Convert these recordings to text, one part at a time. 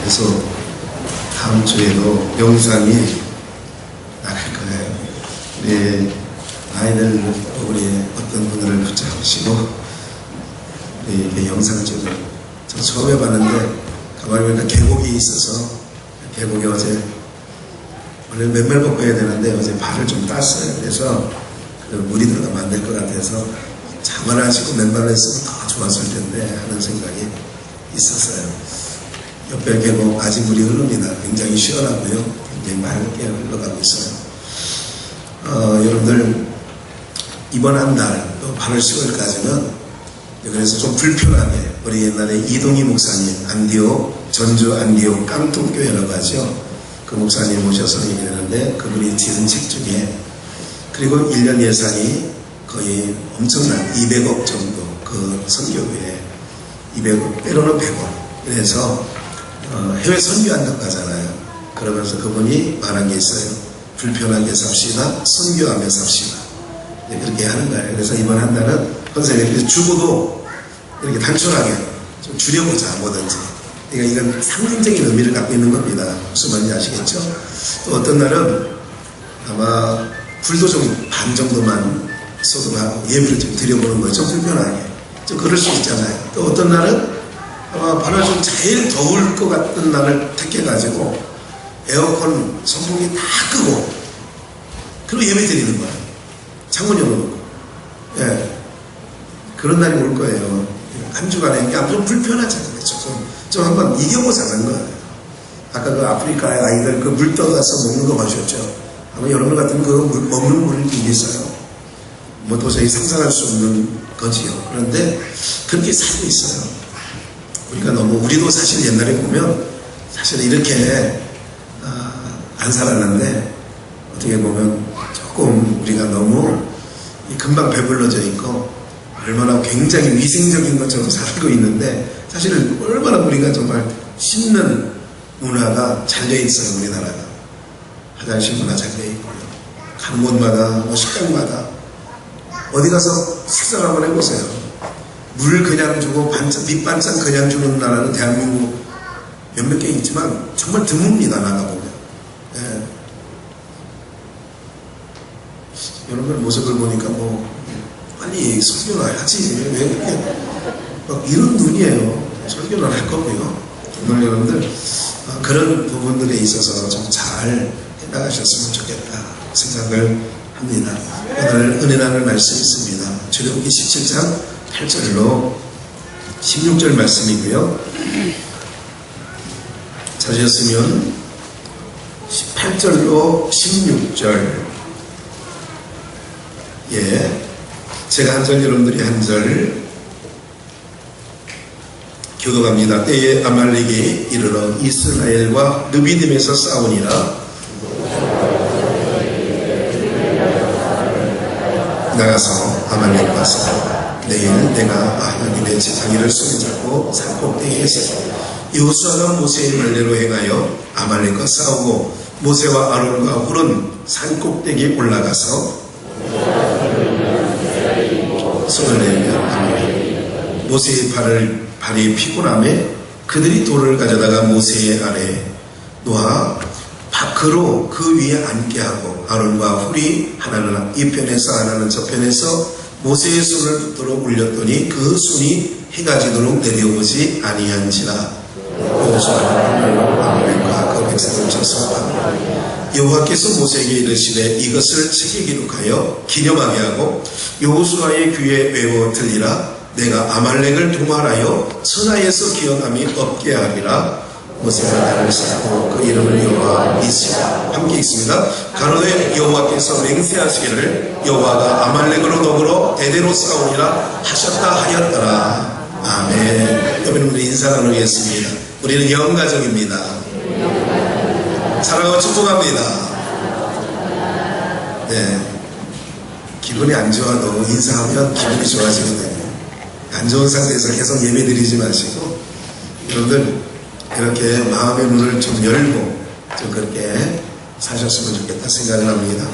그래서 다음 주에도 영상이 나갈 거예요. 우리 아이들 우리 어떤 분들을 붙잡으시고 이렇게 영상을 찍어요. 저 처음 해봤는데 가만히 보니까 계곡이 있어서 계곡에 어제 원래 맨발 벗고 해야 되는데 어제 발을 좀 땄어요. 그래서 물이 들어가면 안 될 것 같아서 장화를 하시고 맨발을 했으면 더 좋았을 텐데 하는 생각이 있었어요. 옆에 계곡 아직 물이 흐릅니다. 굉장히 시원하고요. 굉장히 맑게 흘러가고 있어요. 여러분들 이번 한 달 또 8월 10월까지는 그래서 좀 불편하게 우리 옛날에 이동희 목사님 안디옥 전주 안디옥 깡통교회라고 하죠. 그 목사님 모셔서 얘기하는데 그분이 지은 책 중에 그리고 1년 예산이 거의 엄청난 200억 정도 그 선교회에 200억 때로는 100억 그래서 해외 선교한다고 하잖아요. 그러면서 그분이 말한 게 있어요. 불편하게 삽시다 선교하며 삽시다 그렇게 하는 거예요. 그래서 이번 한 달은 선생님이 주고도 이렇게 단촐하게 좀 줄여보자 뭐든지 그러니까 이건 상징적인 의미를 갖고 있는 겁니다. 무슨 말인지 아시겠죠? 또 어떤 날은 아마 불도 좀 반 정도만 소독하고 예배를 좀 드려보는 거예요. 좀 불편하게 좀 그럴 수 있잖아요. 또 어떤 날은 아마 바로 좀 제일 더울 것 같은 날을 택해가지고 에어컨 선풍기 다 끄고 그리고 예배 드리는 거예요. 창문 열어놓고 예. 그런 날이 올 거예요. 한 주간에 이게 좀 불편하잖아요. 좀 한번 이겨보자는 거예요. 아까 그 아프리카의 아이들 그 물 떠가서 먹는 거 보셨죠? 아마 여러분 같으면 그거 먹는 물을 이기겠어요. 뭐 도저히 상상할 수 없는 거지요. 그런데 그렇게 살고 있어요. 우리가 너무 우리도 사실 옛날에 보면 사실 이렇게 안 살았는데 어떻게 보면 조금 우리가 너무 금방 배불러져 있고 얼마나 굉장히 위생적인 것처럼 살고 있는데 사실은 얼마나 우리가 정말 씹는 문화가 잘 돼 있어요. 우리나라가 화장실 문화 잘 돼 있고요. 가는 곳마다 뭐 식당마다 어디 가서 식사를 한번 해보세요. 물 그냥 주고 밑반찬 그냥 주는 나라는 대한민국 몇몇 개 있지만 정말 드뭅니다. 나가보면 예. 여러분들 모습을 보니까 뭐 빨리 설교를 해야지 왜 그렇게 막 이런 눈이에요. 설교를 할 거고요. 정말 여러분들 그런 부분들에 있어서 좀 잘 해나가셨으면 좋겠다 생각을 합니다. 오늘 은혜 나눌 말씀이 있습니다. 출애굽기 17장 8절로 16절 말씀이고요. 찾으셨으면 18절로 16절 예, 제가 한 절 여러분들이 한 절 교도갑니다. 때에 아말렉이 이르러 이스라엘과 르비딤에서 싸우니라. 나가서 아말렉과 싸우라. 내일 내가 하나님의 지팡이를 손에 잡고 산꼭대기에 서서 여호수아가 모세의 말대로 행하여 아말렉과 싸우고 모세와 아론과 훌은 산꼭대기에 올라가서 손을 내밀며 아말렉 모세의 발이 피곤함에 그들이 돌을 가져다가 모세의 아래에 놓아 밖으로 그 위에 앉게 하고 아론과 훌이 하나는 이 편에서 하나는 저 편에서 모세의 손을 붙들어 올렸더니 그 손이 해가 지도록 내려오지 아니한지라. 여호수아는 아말렉과 그 백성을 쳐서 여호와께서 모세에게 이르시되 이것을 책에 기록하여 기념하게 하고 여호수아의 귀에 외워 들리라. 내가 아말렉을 도말하여 천하에서 기억함이 없게 하리라. 모세가 나를 쌓고 그 이름을 여호와 이시라. 함께 읽습니다. 가로되 여호와께서 맹세하시기를 여호와가 아말렉으로 더불어 대대로 싸우리라 하셨다 하였더라. 아멘. 여러분 우리 인사 나누겠습니다. 우리는 영가족입니다. 사랑하고 축복합니다. 네, 기분이 안 좋아도 인사하면 기분이 좋아지거든요. 안 좋은 상태에서 계속 예배 드리지 마시고 여러분들 이렇게 마음의 문을 좀 열고 좀 그렇게 사셨으면 좋겠다 생각을 합니다.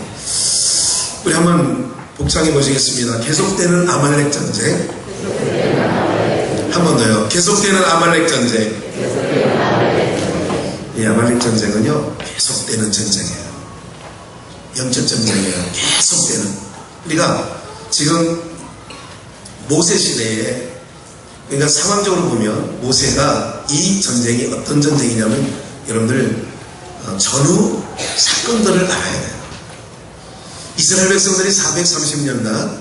우리 한번 복창해 보시겠습니다. 계속되는 아말렉 전쟁. 한 번 더요. 계속되는 아말렉 전쟁. 이 아말렉 전쟁은요 계속되는 전쟁이에요. 영적 전쟁이에요. 계속되는. 그러니까 지금 모세 시대에, 그러니까 상황적으로 보면 모세가 이 전쟁이 어떤 전쟁이냐면 여러분들 전후 사건들을 알아야 돼요. 이스라엘 백성들이 430년간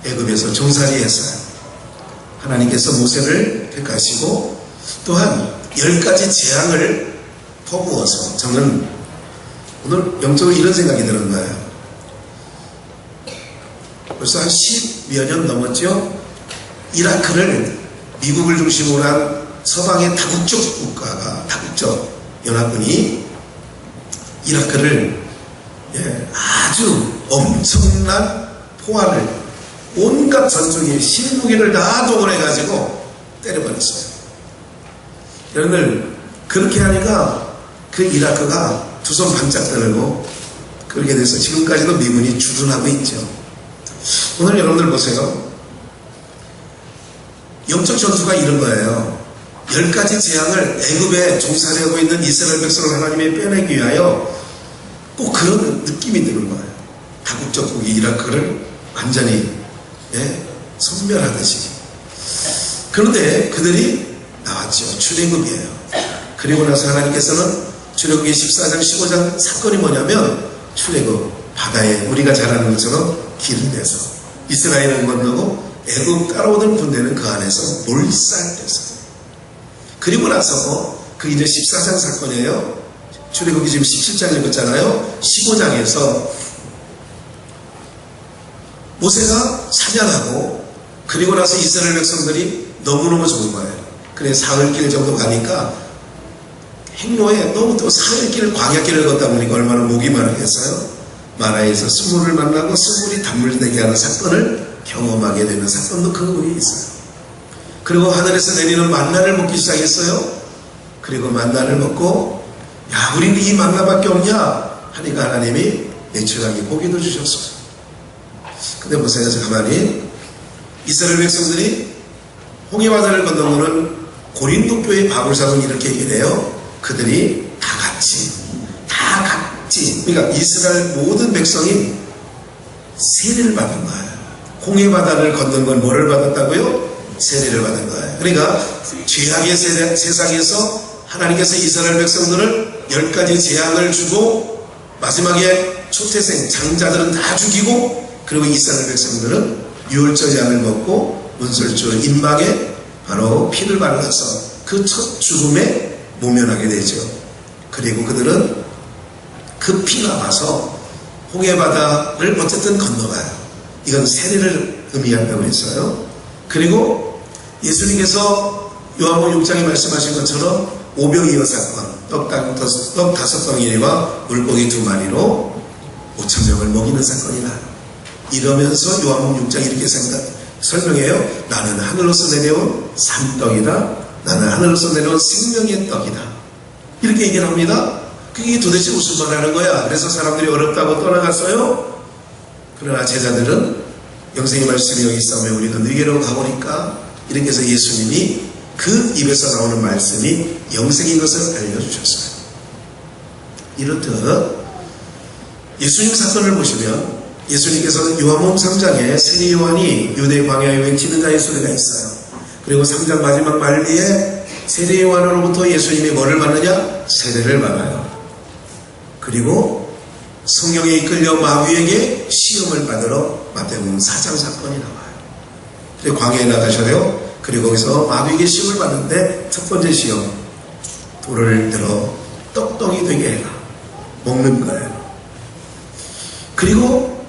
애굽에서 종살이했어요. 하나님께서 모세를 택하시고 또한 10가지 재앙을 퍼부어서, 저는 오늘 영적으로 이런 생각이 드는 거예요. 벌써 한 10여 년 넘었죠. 이라크를 미국을 중심으로 한 서방의 다국적 국가가, 다국적 연합군이 이라크를 아주 엄청난 포화를, 온갖 전투기, 신무기를 다 동원해가지고 때려버렸어요. 여러분들 그렇게 하니까 그 이라크가 두 손 반짝 들고 그렇게 돼서 지금까지도 미군이 주둔하고 있죠. 오늘 여러분들 보세요. 영적 전투가 이런 거예요. 10가지 재앙을 애굽에 종살이하고 있는 이스라엘 백성을 하나님이 빼내기 위하여 꼭 그런 느낌이 드는 거예요. 다국적국이 이라크를 완전히 섬멸하듯이. 그런데 그들이 나왔죠. 출애굽이에요. 그리고 나서 하나님께서는 출애굽기 14장 15장 사건이 뭐냐면, 출애굽 바다에 우리가 잘 아는 것처럼 길을 내서 이스라엘은 건너고 애굽 따라오던 군대는 그 안에서 몰살됐어요. 그리고 나서 그 이제 14장 사건이에요. 출애굽기 지금 17장 읽었잖아요. 15장에서 모세가 사냥하고, 그리고 나서 이스라엘 백성들이 너무너무 좋은 거예요. 그래 사흘길 정도 가니까 행로에 너무 또 사흘길 광야길을 걷다 보니까 얼마나 목이 마르겠어요. 마라에서 스물을 만나고 스물이 단물 되게 하는 사건을 경험하게 되는 사건도 그 후에 있어요. 그리고 하늘에서 내리는 만나를 먹기 시작했어요. 그리고 만나를 먹고, 야 우리는 이 만나밖에 없냐 하니까 하나님이 매출하기 고기도 주셨어요. 근데 보세요. 가만히 이스라엘 백성들이 홍해바다를 건너고는 고린도 교회 바울사는 이렇게 얘기를 해요. 그들이 다 같이 그러니까 이스라엘 모든 백성이 세례를 받은 거예요. 홍해바다를 건넌 건 뭐를 받았다고요? 세례를 받은 거예요. 그러니까 죄악의 세상에서 하나님께서 이스라엘 백성들을 10가지 재앙을 주고 마지막에 초태생 장자들은 다 죽이고, 그리고 이스라엘 백성들은 유월절 약을 먹고 문설주 임막에 바로 피를 발라서 그 첫 죽음에 모면하게 되죠. 그리고 그들은 그 피 남아서 홍해바다를 어쨌든 건너가요. 이건 세례를 의미한다고 했어요. 그리고 예수님께서 요한복음 6장에 말씀하신 것처럼 오병이어 사건, 떡 5덩이와 물고기 2마리로 5,000명을 먹이는 사건이 나요. 이러면서 요한복음 6장 이렇게 설명해요. 나는 하늘로서 내려온 산떡이다. 나는 하늘로서 내려온 생명의 떡이다. 이렇게 얘기를 합니다. 그게 도대체 무슨 말 하는 거야? 그래서 사람들이 어렵다고 떠나갔어요. 그러나 제자들은 영생의 말씀이 여기 있으면 우리도 너희로 가보니까, 이렇게 해서 예수님이 그 입에서 나오는 말씀이 영생인 것을 알려주셨어요. 이렇듯 예수님 사건을 보시면 예수님께서는 요한복음 3장에 세례 요한이 유대 광야에 외치는 자의 소리가 있어요. 그리고 3장 마지막 말리에 세례 요한으로부터 예수님이 뭐를 받느냐? 세례를 받아요. 그리고 성령에 이끌려 마귀에게 시험을 받으러 마태복음 4장 사건이 나와요. 그리고 광야에 나가셔요. 그리고 거기서 마귀에게 시험을 받는데 첫 번째 시험, 돌을 들어 떡덩이 되게 해라. 먹는 거예요. 그리고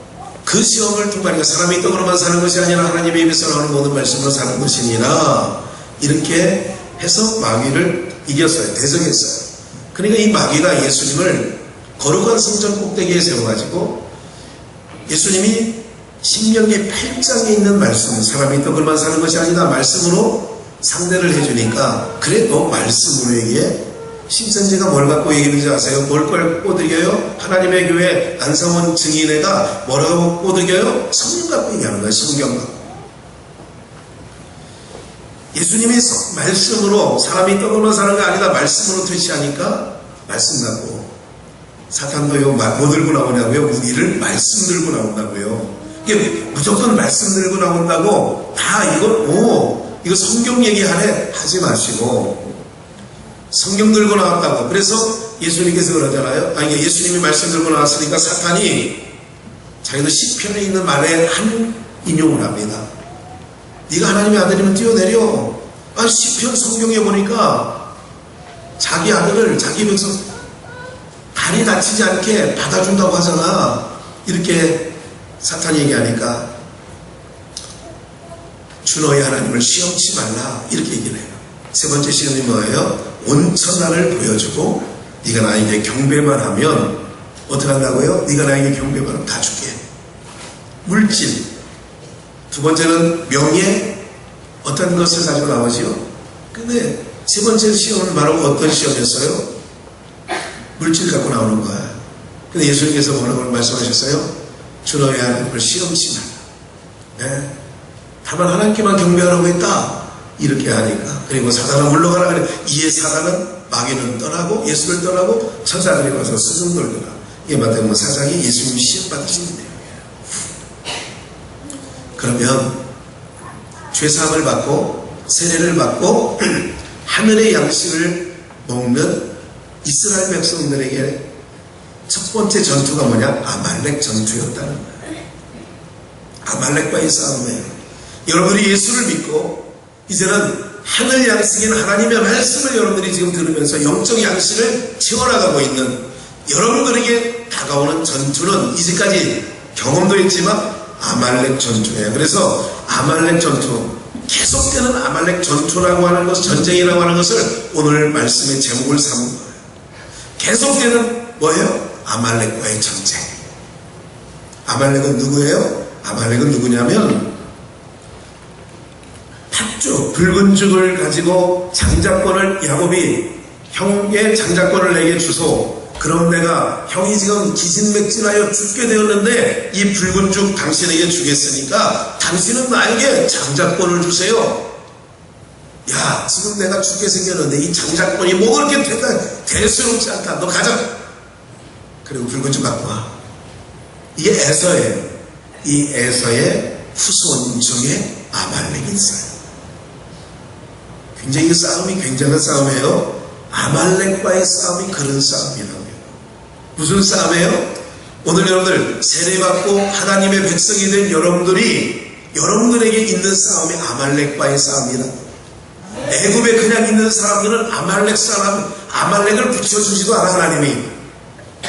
그 시험을 통과하니까 사람이 떡으로만 사는 것이 아니라 하나님의 입에서 나오는 모든 말씀으로 사는 것이니라. 이렇게 해서 마귀를 이겼어요. 대적했어요. 그러니까 이 마귀가 예수님을 거룩한 성전 꼭대기에 세워가지고, 예수님이 신명기 8장에 있는 말씀, 사람이 떡으로만 사는 것이 아니다 말씀으로 상대를 해주니까, 그래도 말씀으로 얘기해. 신천지가 뭘 갖고 얘기하는지 아세요? 뭘 꼬드겨요? 하나님의 교회 안성원 증인회가 뭐라고 꼬드겨요? 성경 갖고 얘기하는 거예요. 성경 갖고. 예수님이 말씀으로, 사람이 떡으로만 사는 거 아니다 말씀으로 퇴치하니까 말씀 갖고. 사탄도요, 뭐 들고 나오냐고요? 무기를 말씀 들고 나온다고요. 이게 무조건 말씀 들고 나온다고 다 이거 성경 얘기하래 하지 마시고, 성경 들고 나왔다고. 그래서 예수님께서 그러잖아요. 아니, 예수님이 말씀 들고 나왔으니까 사탄이 자기도 시편에 있는 말에 한 인용을 합니다. 네가 하나님의 아들이면 뛰어내려. 아니, 시편 성경에 보니까 자기 아들을, 자기 백성 다리 다치지 않게 받아준다고 하잖아. 이렇게 사탄이 얘기하니까 주 너의 하나님을 시험치 말라, 이렇게 얘기를 해요. 세 번째 시험이 뭐예요? 온천하를 보여주고 네가 나에게 경배만 하면 어떻게 한다고요? 네가 나에게 경배만 하면 다 줄게. 물질. 두 번째는 명예, 어떤 것을 가지고 나오지요? 근데 세 번째 시험은 바로 어떤 시험이었어요? 물질 갖고 나오는 거야. 근데 예수님께서 뭐라고 말씀하셨어요? 주 너의 하나님을 시험치 말라. 네? 다만 하나님께만 경배하라고 했다, 이렇게 하니까. 그리고 사단은 물러가라 그래. 이에 사단은, 마귀는 떠나고 예수를 떠나고 천사들이 와서 스승 돌더라. 이게 마태복음 4장이 예수님이 시험 받으신 내용이에요. 그러면 죄사함을 받고 세례를 받고 하늘의 양식을 먹는 이스라엘 백성들에게 첫 번째 전투가 뭐냐? 아말렉 전투였다는 거예요. 아말렉과의 싸움이에요. 여러분들이 예수를 믿고 이제는 하늘 양식인 하나님의 말씀을 여러분들이 지금 들으면서 영적 양식을 채워나가고 있는 여러분들에게 다가오는 전투는 이제까지 경험도 했지만 아말렉 전투예요. 그래서 아말렉 전투, 계속되는 아말렉 전투라고 하는 것, 전쟁이라고 하는 것을 오늘 말씀의 제목을 삼은 거예요. 계속되는 뭐예요? 아말렉과의 전쟁. 아말렉은 누구예요? 아말렉은 누구냐면 팥죽, 붉은 죽을 가지고 장자권을, 야곱이 형의 장자권을 내게 주소. 그럼 내가 형이 지금 기진맥진하여 죽게 되었는데 이 붉은 죽 당신에게 주겠으니까 당신은 나에게 장자권을 주세요. 야, 지금 내가 죽게 생겼는데 이 장자권이 뭐 그렇게 대수롭지 않다. 너 가져. 그리고 붉은 죽 갖고 와. 이게 에서예요. 이 에서의 후손 중에 아말렉이 있어요. 굉장히 이 싸움이 굉장한 싸움이에요. 아말렉과의 싸움이 그런 싸움이라고요. 무슨 싸움이에요? 오늘 여러분들 세례받고 하나님의 백성이 된 여러분들에게 있는 싸움이 아말렉과의 싸움이다. 애굽에 그냥 있는 사람들은 아말렉을 붙여주지도 않아. 하나님이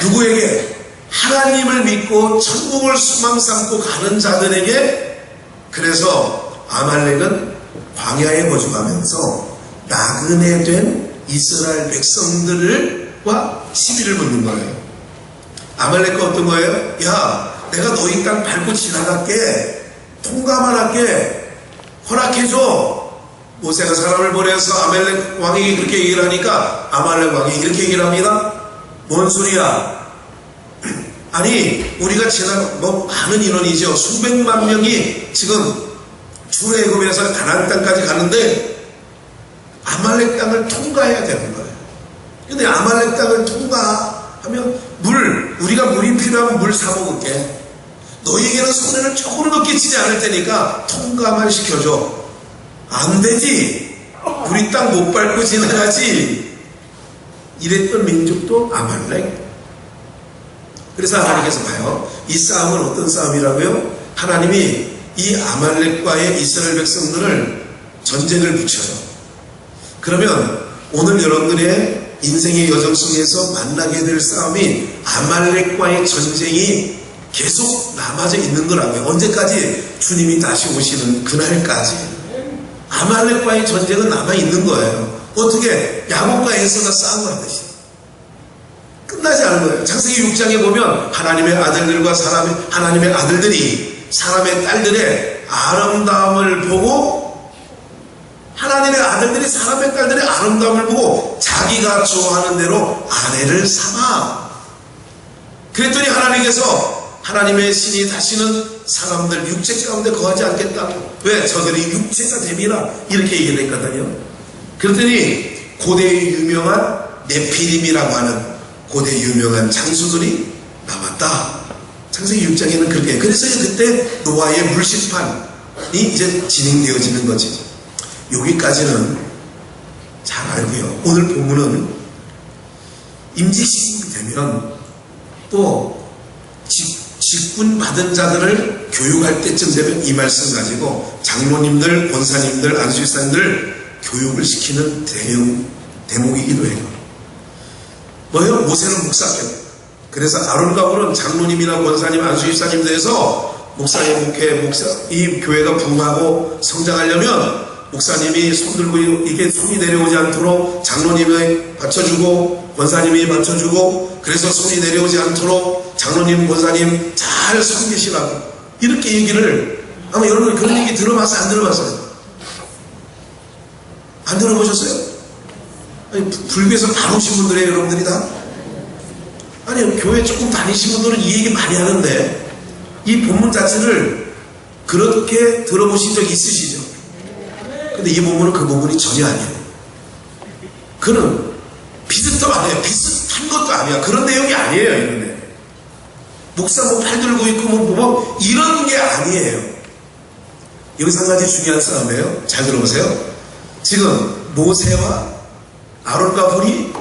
누구에게? 하나님을 믿고 천국을 소망 삼고 가는 자들에게. 그래서 아말렉은 광야에 거주하면서 나그네 된 이스라엘 백성들과 시비를 붙는 거예요. 아말렉과 어떤 거예요? 야, 내가 너희 땅 밟고 지나갈게. 통과만 할게. 허락해줘. 모세가 사람을 보내서 아말렉 왕에게 그렇게 얘기를 하니까 아말렉 왕이 이렇게 얘기를 합니다. 뭔 소리야? 아니, 우리가 많은 인원이죠. 수백만 명이 지금 출애굽에서 가나안 땅까지 가는데 아말렉 땅을 통과해야 되는 거예요. 근데 아말렉 땅을 통과하면 우리가 물이 필요하면 물 사 먹을게. 너희에게는 손해를 조금도 끼치지 않을 테니까 통과만 시켜줘. 안 되지. 우리 땅 못 밟고 지나가지. 이랬던 민족도 아말렉. 그래서 하나님께서 봐요. 이 싸움은 어떤 싸움이라고요? 하나님이 이 아말렉과의 이스라엘 백성들을 전쟁을 붙여요. 그러면 오늘 여러분들의 인생의 여정 속에서 만나게 될 싸움이 아말렉과의 전쟁이 계속 남아져 있는 거라고요. 언제까지? 주님이 다시 오시는 그날까지 아말렉과의 전쟁은 남아있는 거예요. 어떻게? 야곱과 에서가 싸움을 하듯이 끝나지 않은 거예요. 창세기 6장에 보면 하나님의 아들들과 하나님의 아들들이 사람의 딸들의 아름다움을 보고, 하나님의 아들들이 사람의 딸들의 아름다움을 보고 자기가 좋아하는 대로 아내를 삼아. 그랬더니 하나님께서 하나님의 신이 다시는 사람들 육체 가운데 거하지 않겠다고. 왜? 저들이 육체가 됨이라 이렇게 얘기를 했거든요. 그랬더니 고대의 유명한 네피림이라고 하는 고대 유명한 장수들이 남았다. 창세기 6장에는 그렇게. 그래서 그때 노아의 물심판이 이제 진행되어지는 거지. 여기까지는 잘 알고요. 오늘 본문은 임직시기 되면 또 직분 받은 자들을 교육할 때쯤 되면 이 말씀 가지고 장로님들, 권사님들, 안수집사님들 교육을 시키는 대목이기도 해요. 뭐예요? 모세는 목사격. 그래서 아론과 홀은 장로님이나 권사님, 안수집사님 돼서 목사님, 목사, 이 교회가 부흥하고 성장하려면 목사님이 손들고 이게 손이 내려오지 않도록 장로님이 받쳐주고 권사님이 받쳐주고, 그래서 손이 내려오지 않도록 장로님, 권사님 잘 섬기시라고 이렇게 얘기를. 아마 여러분 그런 얘기 들어봤어요? 안 들어봤어요? 안 들어보셨어요? 아니, 불교에서 바로 오신 분들이에요, 여러분들이 다? 아니, 교회 조금 다니신 분들은 이 얘기 많이 하는데 이 본문 자체를 그렇게 들어보신 적 있으시죠? 근데 이 본문은 그 본문이 전혀 아니에요. 그는 비슷도 아니에요. 비슷한 것도 아니야. 그런 내용이 아니에요, 이런 내용. 목사 뭐 팔 들고 있고 뭐 이런 게 아니에요. 여기서 한 가지 중요한 싸움이에요. 잘 들어보세요. 지금 모세와 아론과 홀이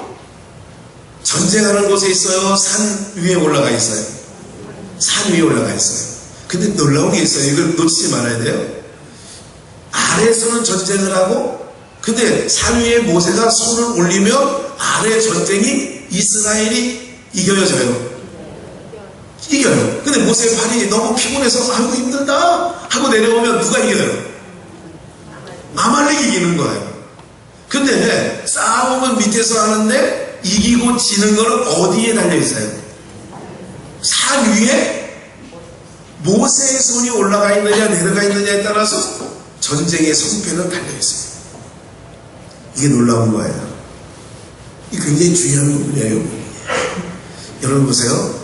전쟁하는 곳에 있어요? 산 위에 올라가 있어요? 산 위에 올라가 있어요. 근데 놀라운 게 있어요. 이걸 놓치지 말아야 돼요. 아래에서는 전쟁을 하고, 근데 산 위에 모세가 손을 올리면 아래 전쟁이 이스라엘이 이겨요, 져요? 이겨요. 근데 모세의 팔이 너무 피곤해서 아이고 힘들다 하고 내려오면 누가 이겨요? 아말렉이 이기는 거예요. 근데 싸움은 밑에서 하는데 이기고 지는 거는 어디에 달려있어요? 산 위에 모세의 손이 올라가 있느냐 내려가 있느냐에 따라서 전쟁의 성패는 달려있어요. 이게 놀라운 거예요. 이게 굉장히 중요한 부분이에요. 여러분 보세요.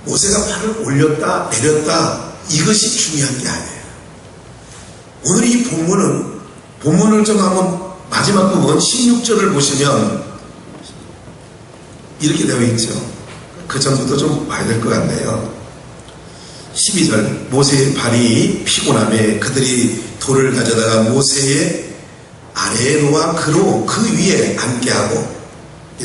모세가 팔을 올렸다 내렸다 이것이 중요한 게 아니에요. 오늘 이 본문을 좀 한번 마지막 부분 16절을 보시면 이렇게 되어 있죠. 그 전부터 좀 봐야 될 것 같네요. 12절 모세의 발이 피곤함에 그들이 돌을 가져다가 모세의 아래에 놓아 그로 그 위에 앉게 하고,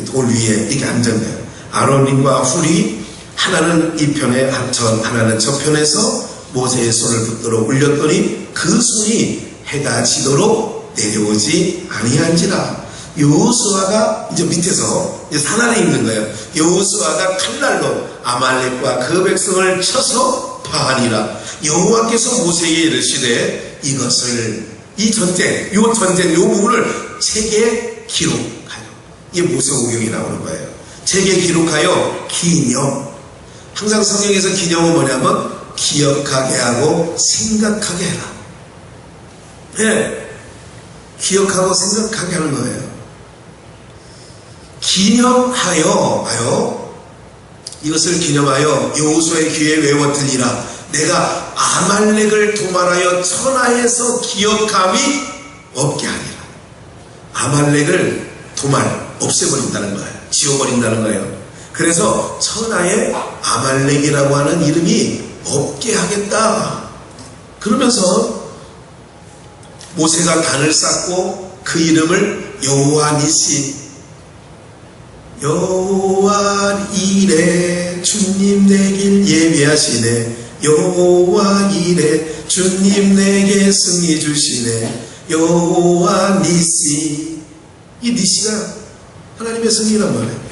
돌 위에 이렇게 앉은 거예요. 아론과 훌이 하나는 이 편에 하나는 저 편에서 모세의 손을 붙들어 올렸더니 그 손이 해가 지도록 내려오지 아니한지라. 여호수아가 이제 밑에서 이제 산 아래 있는 거예요. 여호수아가 칼날로 아말렉과 그 백성을 쳐서 파하니라. 여호와께서 모세에게 이르시되 이것을 이 전쟁 요 부분을 책에 기록하여. 이게 모세오경이 나오는 거예요. 책에 기록하여 기념. 항상 성경에서 기념은 뭐냐면 기억하게 하고 생각하게 해라. 네. 기억하고 생각하게 하는 거예요. 기념하여 이것을 기념하여 여호수아의 귀에 외워 들리라. 내가 아말렉을 도말하여 천하에서 기억함이 없게 하리라. 아말렉을 도말 없애버린다는 거예요. 지워버린다는 거예요. 그래서 천하에 아말렉이라고 하는 이름이 없게 하겠다. 그러면서 모세가 단을 쌓고 그 이름을 여호와 니시, 여호와 이레 주님 내 길 예비하시네, 여호와 이레 주님 내게 승리 주시네, 여호와 니시. 이 니시가 하나님의 승리란 말이에요.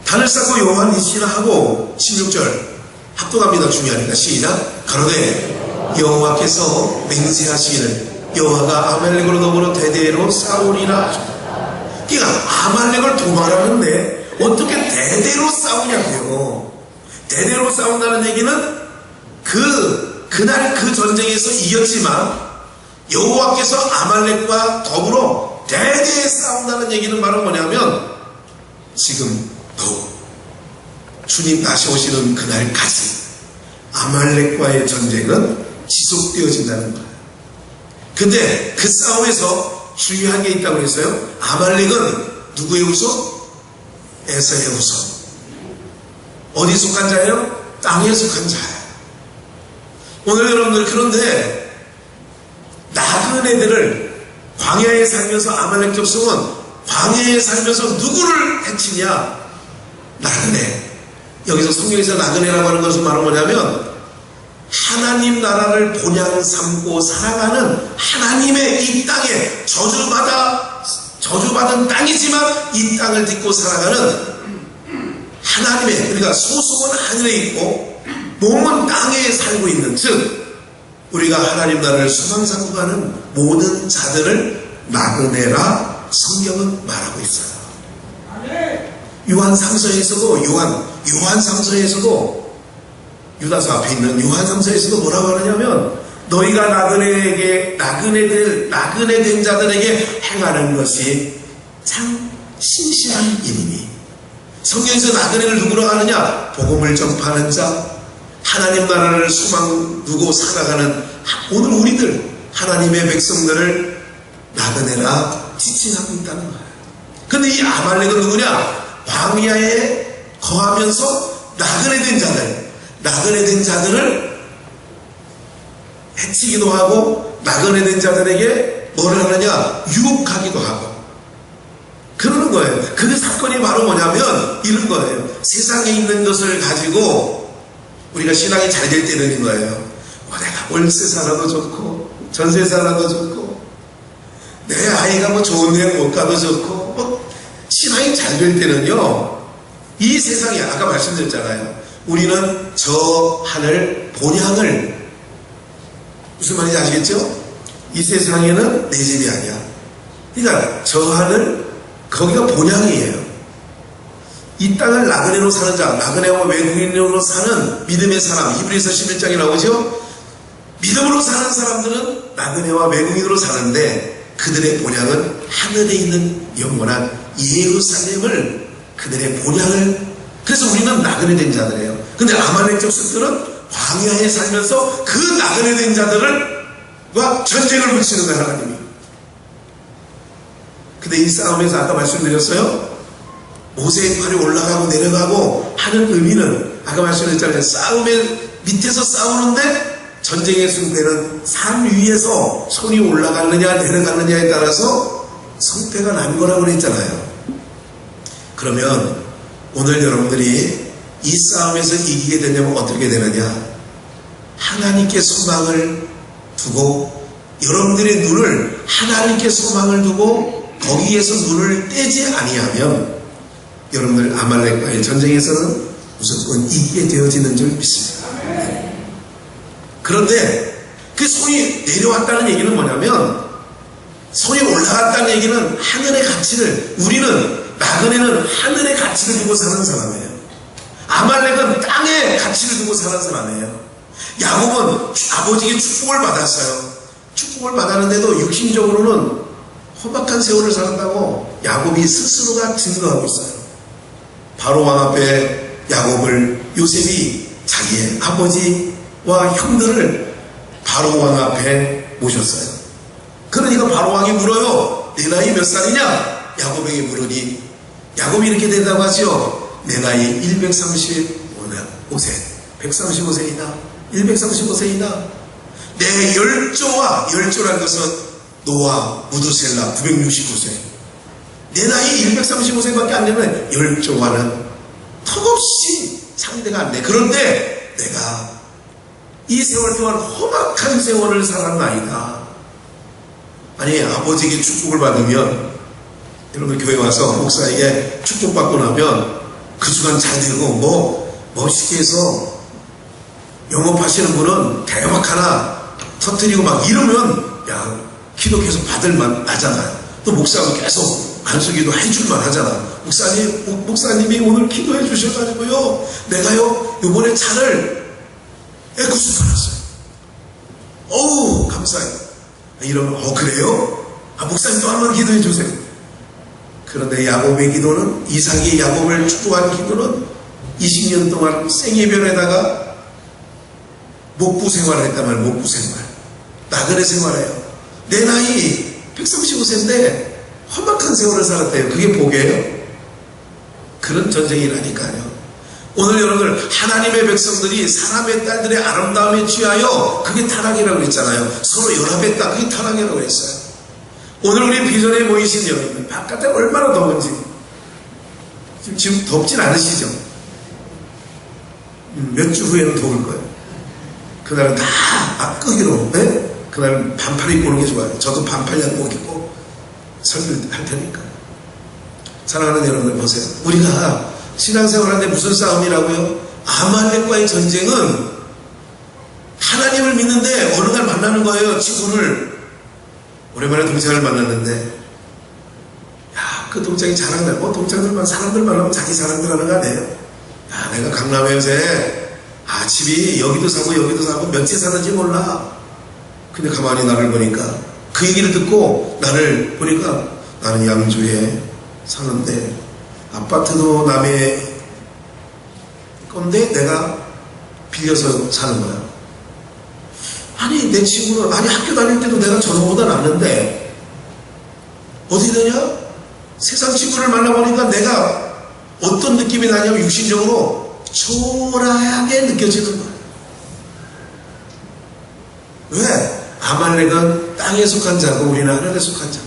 단을 쌓고 여호와 니시라 하고 16절 합독합니다. 중요하니까 시작. 가로되 여호와께서 맹세하시기를 여호와가 아말렉으로 더불어 대대로 싸우리라. 그러니까 아말렉을 도말하는데 어떻게 대대로 싸우냐고요. 대대로 싸운다는 얘기는 그날 그 전쟁에서 이겼지만 여호와께서 아말렉과 더불어 대대에 싸운다는 얘기는 바로 뭐냐면 지금 주님 다시 오시는 그날까지 아말렉과의 전쟁은 지속되어진다는 거예요. 근데 그 싸움에서 중요한 게 있다고 했어요. 아말렉은 누구의 후손? 에서의 후손. 어디 속한 자예요? 땅에 속한 자예요. 오늘 여러분들, 그런데 나그네들을 광야에 살면서 아말렉 족속은 광야에 살면서 누구를 해치냐? 나그네. 여기서 성경에서 나그네라고 하는 것은 바로 뭐냐면 하나님 나라를 본향 삼고 살아가는 하나님의 이 땅에 저주받은 땅이지만 이 땅을 딛고 살아가는 하나님의, 그러니까 소속은 하늘에 있고 몸은 땅에 살고 있는, 즉 우리가 하나님 나라를 소망 삼고 가는 모든 자들을 나그네라 성경은 말하고 있어요. 요한 3서에서도 요한 3서에서도 유다서 앞에 있는 요한 3서에서도 뭐라고 하느냐면 너희가 나그네된 자들에게 행하는 것이 참 신실한 일이니. 성경에서 나그네를 누구로 하느냐? 복음을 전파하는 자, 하나님 나라를 소망 두고 살아가는 오늘 우리들 하나님의 백성들을 나그네라 지칭하고 있다는 거예요. 근데 이 아말렉은 누구냐? 광야에 거하면서 나그네된 자들을 해치기도 하고 나그네된 자들에게 뭐를 하느냐? 유혹하기도 하고 그러는 거예요. 그 사건이 바로 뭐냐면 이런 거예요. 세상에 있는 것을 가지고 우리가 신앙이 잘 될 때는 거예요. 내가 월세 살아도 좋고 전세 살아도 좋고 내 아이가 뭐 좋은 여행 못 가도 좋고 신앙이 잘 될 때는요, 이 세상에 아까 말씀드렸잖아요. 우리는 저 하늘 본향을, 무슨 말인지 아시겠죠? 이 세상에는 내 집이 아니야. 그러니까 저 하늘, 거기가 본향이에요. 이 땅을 나그네로 사는 자, 나그네와 외국인으로 사는 믿음의 사람, 히브리서 11장에 나오죠? 믿음으로 사는 사람들은 나그네와 외국인으로 사는데 그들의 본향은 하늘에 있는 영원한 예루살렘을, 그들의 본향을, 그래서 우리는 나그네된 자들이에요. 근데 아말렉 족속들은 광야에 살면서 그 나그네된 자들과 전쟁을 붙이는 거예요, 하나님이. 근데 이 싸움에서 아까 말씀드렸어요. 모세의 팔이 올라가고 내려가고 하는 의미는 아까 말씀드렸잖아요. 싸움의 밑에서 싸우는데 전쟁의 승패는 산 위에서 손이 올라가느냐 내려가느냐에 따라서 성패가 난 거라고 그랬잖아요. 그러면 오늘 여러분들이 이 싸움에서 이기게 되려면 어떻게 되느냐? 하나님께 소망을 두고, 여러분들의 눈을 하나님께 소망을 두고 거기에서 눈을 떼지 아니하면 여러분들 아말렉과의 전쟁에서는 무조건 이기게 되어지는 줄 믿습니다. 그런데 그 손이 내려왔다는 얘기는 뭐냐면, 손이 올라갔다는 얘기는 하늘의 가치를, 우리는 나그네는 하늘의 가치를 두고 사는 사람이에요. 아말렉은 땅의 가치를 두고 사는 사람이에요. 야곱은 아버지에게 축복을 받았어요. 축복을 받았는데도 육신적으로는 험악한 세월을 살았다고 야곱이 스스로가 증거하고 있어요. 바로 왕 앞에 야곱을 요셉이 자기의 아버지와 형들을 바로 왕 앞에 모셨어요. 그러니까 바로 왕이 물어요. 내 나이 몇 살이냐? 야곱에게 물으니 야곱이 이렇게 된다고 하죠. 내 나이 135세이다. 135세이다. 내 열조라는 것은 노아, 무드셀라 969세. 내 나이 135세밖에 안 되면 열조와는 턱없이 상대가 안 돼. 그런데 내가 이 세월 동안 험악한 세월을 살았나이다. 아니, 아버지에게 축복을 받으면, 여러분 교회 와서 목사에게 축복받고 나면 그 순간 잘 되고 멋있게 해서 영업하시는 분은 대박 하나 터뜨리고 막 이러면 야, 기도 계속 받을만 하잖아요. 또 목사가 계속 안수기도 해줄만 하잖아. 목사님이 오늘 기도해 주셔가지고요, 내가요 요번에 차를 에쿠스 팔았어요. 어우 감사해요. 이러면 그래요? 목사님 또 한번 기도해 주세요. 그런데 야곱의 기도는, 이삭이 야곱을 축복한 기도는 20년 동안 생이별에다가 목부 생활을 했단 말이에요. 목부 생활, 나그네 생활해요. 내 나이 135세인데 험악한 세월을 살았대요. 그게 복이에요. 그런 전쟁이라니까요. 오늘 여러분들 하나님의 백성들이 사람의 딸들의 아름다움에 취하여 그게 타락이라고 했잖아요. 서로 연합했다. 그게 타락이라고 했어요. 오늘 우리 비전에 모이신 여러분들 바깥에 얼마나 더운지 지금 덥진 않으시죠? 몇 주 후에는 더울 거예요. 그날은 다 앞끄기로 그날은 반팔 입고 오는 게 좋아요. 저도 반팔 양복 입고 설교할 테니까. 사랑하는 여러분들 보세요. 우리가 신앙생활하는데 무슨 싸움이라고요? 아말렉과의 전쟁은 하나님을 믿는데 어느 날 만나는 거예요. 친구를. 오랜만에 동창을 만났는데 야, 그 동창이 자랑날 동창들만 사람들만 하면 자기 자랑들 하는 거 아니에요? 야, 내가 강남에 요새 집이 여기도 사고 몇 채 사는지 몰라. 근데 가만히 나를 보니까 그 얘기를 듣고 나를 보니까 나는 양주에 사는데 아파트도 남의 건데 내가 빌려서 사는 거야. 아니 내 친구는 학교 다닐 때도 내가 저놈보다 낫는데 어디 되냐? 세상 친구를 만나보니까 내가 어떤 느낌이 나냐면 육신적으로 초라하게 느껴지는 거야. 왜? 아말렉은 땅에 속한 자고 우리는 하늘에 속한 자.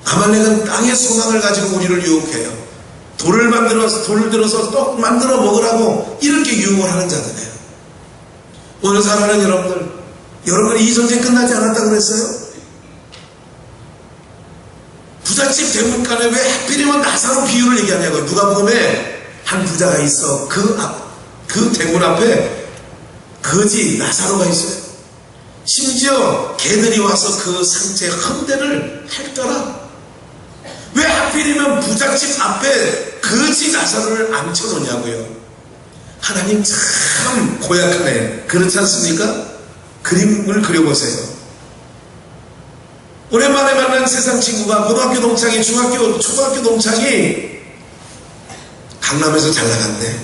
아말렉은 땅의 소망을 가지고 우리를 유혹해요. 돌을 들어서 떡 만들어 먹으라고 이렇게 유혹을 하는 자들이에요. 오늘 사랑하는 여러분들이 이 전쟁 끝나지 않았다고 그랬어요? 부잣집 대문간에 왜 하필이면 나사로 비유를 얘기하냐고요. 누가복음에 한 부자가 있어. 그 대문 앞에 거지 나사로가 있어요. 심지어 개들이 와서 그 상체 헌대를 핥더라. 왜 하필이면 부잣집 앞에 거지 나사로를 앉혀놓냐고요. 하나님 참 고약하네. 그렇지 않습니까? 그림을 그려보세요. 오랜만에 만난 세상 친구가 고등학교 동창이 초등학교 동창이 강남에서 잘 나간대.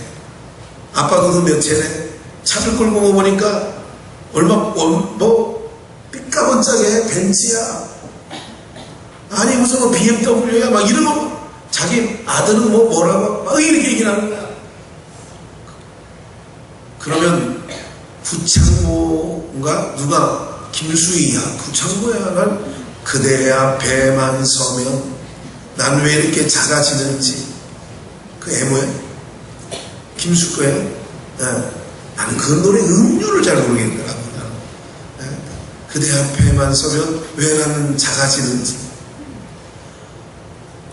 아빠 그거 몇 채네? 차를 끌고 보니까 삐까번짝해. 벤츠야. 아니 무슨 BMW야 막 이러고 자기 아들은 뭐라고 막 이렇게 얘기를 하는 거야. 그러면 구창모인가 누가 김수희야 구창모야. 난 그대 앞에만 서면 난 왜 이렇게 작아지는지. 그 애모야? 김숙거야? 나는 그 노래 음료를 잘 모르겠더라고. 그대 앞에만 서면 왜 나는 작아지는지.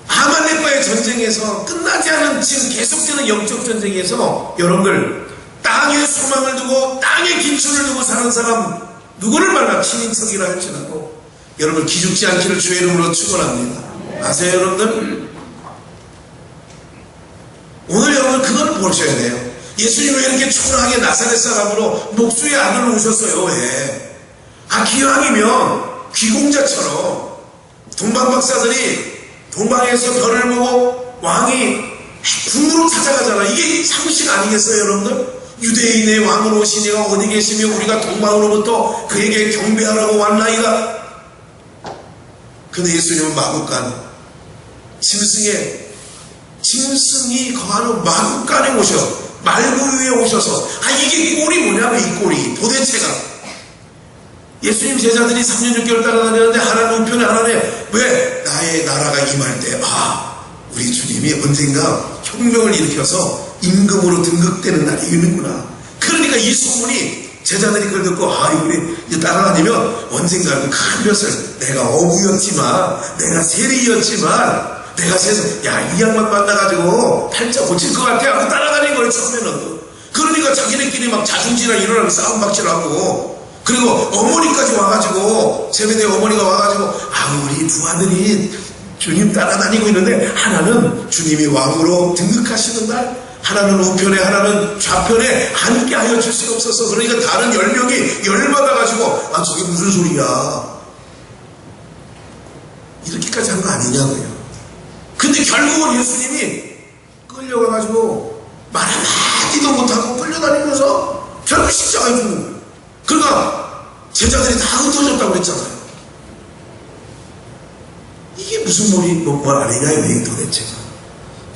아말렉과의 전쟁에서 끝나지 않은 지금 계속되는 영적 전쟁에서 여러분들 땅에 소망을 두고 땅에 기초를 두고 사는 사람 누구를 만나 친인척이라 할지라도 여러분 기죽지 않기를 주의 이름으로 축원합니다. 아세요 여러분들? 오늘 여러분 그걸 보셔야 돼요. 예수님이 왜 이렇게 초라하게 나사렛 사람으로 목수의 아들로 오셨어요? 왜? 기왕이면 귀공자처럼 동방박사들이 동방에서 별을 보고 왕이 궁으로 찾아가잖아. 이게 상식 아니겠어요 여러분들? 유대인의 왕으로 오신 이가 어디 계시며 우리가 동방으로부터 그에게 경배하라고 왔나이다. 근데 예수님은 마국간 짐승이 거하는 마국간에 오셔 말구 위에 오셔서 이게 꼴이 뭐냐면 이 꼴이 도대체가 예수님 제자들이 3년 6개월 따라다녔는데 하나님 우편에 하나님 왜 나의 나라가 임할 때 우리 주님이 언젠가 혁명을 일으켜서 임금으로 등극되는 날이 있는구나. 그러니까 이 소문이 제자들이 그걸 듣고 우리 이제 따라다니면 언젠가 그 큰 벼슬 내가 어부였지만 내가 세리였지만 내가 세상 이 양반 만나가지고 팔자 고칠 것 같아 하고 따라다니는 거예요 처음에는. 그러니까 자기네끼리 막 자중질환 일어나면 싸움박질하고 그리고 어머니까지 와가지고 제베데 어머니가 와가지고 우리 두 아들이 주님 따라다니고 있는데 하나는 주님이 왕으로 등극하시는 날 하나는 우편에 하나는 좌편에 함께 하여 주시옵소서. 그러니까 다른 10명이 열받아가지고 저게 무슨 소리야 이렇게까지 한 거 아니냐고요. 근데 결국은 예수님이 끌려가가지고 말 한마디도 못하고 끌려다니면서 결국 십자가에 죽는 거예요. 그러니까 제자들이 다 흩어졌다고 그랬잖아요. 이게 무슨 뭘 아니냐 왜 도대체가.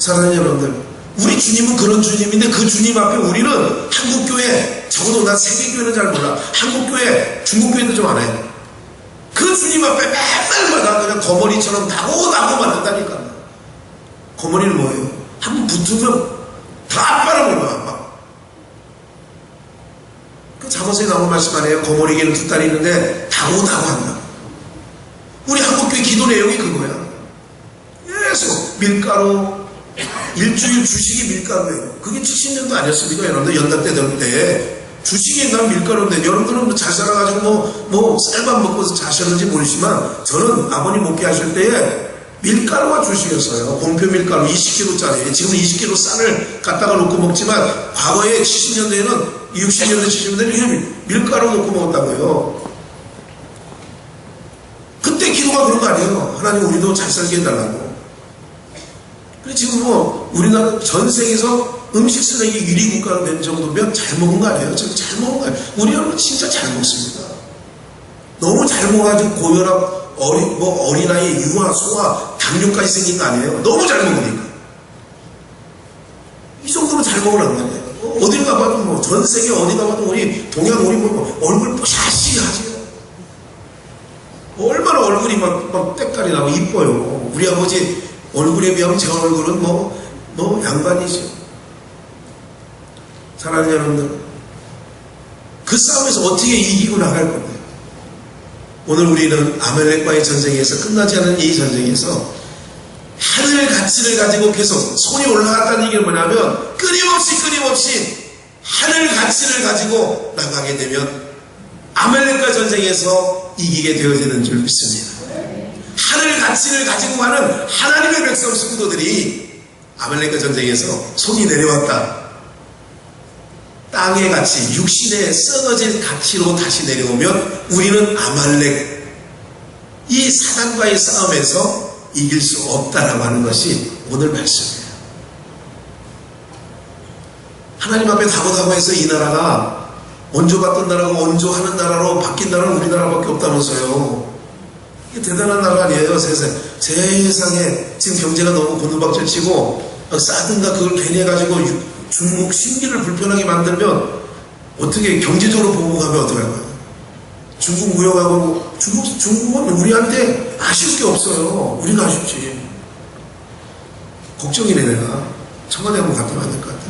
사랑하는 여러분들, 우리 주님은 그런 주님인데 그 주님 앞에 우리는 한국교회, 적어도 나 세계교회는 잘 몰라, 한국교회, 중국교회도 좀 알아요. 그 주님 앞에 맨날마다 그냥 거머리처럼 나고만 한다니까. 거머리는 뭐예요? 한번 붙으면 다 빨아먹어요. 막. 그 잠언서에 나오는 말씀 아니에요? 거머리에게는 두 딸이 있는데 다고 한다. 우리 한국교회 기도 내용이 그거야. 계속 밀가루, 일주일 주식이 밀가루예요. 그게 70년도 아니었습니까? 여러분들 연단 때 주식이 난 밀가루인데, 여러분들은 잘 살아가지고 쌀밥 먹고 자셨는지 모르지만, 저는 아버님 목회 하실 때에 밀가루가 주식이었어요. 공표 밀가루 20kg짜리. 지금 20kg 쌀을 갖다가 놓고 먹지만, 과거에 70년대에는, 60년대, 70년대에는 밀가루 놓고 먹었다고요. 그때 기도가 그런 거 아니에요. 하나님 우리도 잘 살게 해달라고. 그래, 지금 우리나라 전 세계에서 음식 쓰레기 1위 국가가 된 정도면 잘 먹은 거 아니에요? 지금 잘 먹은 거 아니에요? 우리는 진짜 잘 먹습니다. 너무 잘 먹어가지고 고혈압, 어린아이, 유아, 소아, 당뇨까지 생긴 거 아니에요? 너무 잘 먹으니까. 이 정도면 잘 먹으라는 거 아니에요? 어딜 가봐도 전 세계 어디 가봐도 우리 동양 우리 얼굴 뽀샤시 하지. 얼마나 얼굴이 막 때깔이 나고 이뻐요. 우리 아버지 얼굴에 비하면 제 얼굴은 양반이죠. 사랑하는 여러분들, 그 싸움에서 어떻게 이기고 나갈 건데, 오늘 우리는 아말렉과의 전쟁에서, 끝나지 않은 이 전쟁에서 하늘 가치를 가지고 계속 손이 올라갔다는 얘기는 뭐냐면, 끊임없이 하늘 가치를 가지고 나가게 되면 아말렉과 전쟁에서 이기게 되어지는 줄 믿습니다. 하늘 가치를 가지고 가는 하나님의 백성 성도들이 아말렉과 전쟁에서 손이 내려왔다. 땅의 가치, 육신의 썩어진 가치로 다시 내려오면 우리는 아말렉, 이 사단과의 싸움에서 이길 수 없다라고 하는 것이 오늘 말씀이에요. 하나님 앞에 다고다고해서 이 나라가 원조받던 나라가 원조하는 나라로 바뀐 나라는 우리나라밖에 없다면서요. 이게 대단한 나라 아니에요. 세상에 지금 경제가 너무 곤두박질치고 싸든가 그걸 괜히 해가지고 중국 신기를 불편하게 만들면 어떻게 경제적으로 보고 가면 어떡할까요? 중국 무역하고 중국은 우리한테 아쉬울 게 없어요. 우리가 아쉽지. 걱정이네 내가. 청와대 한번 갔다 와야 될 것 같아.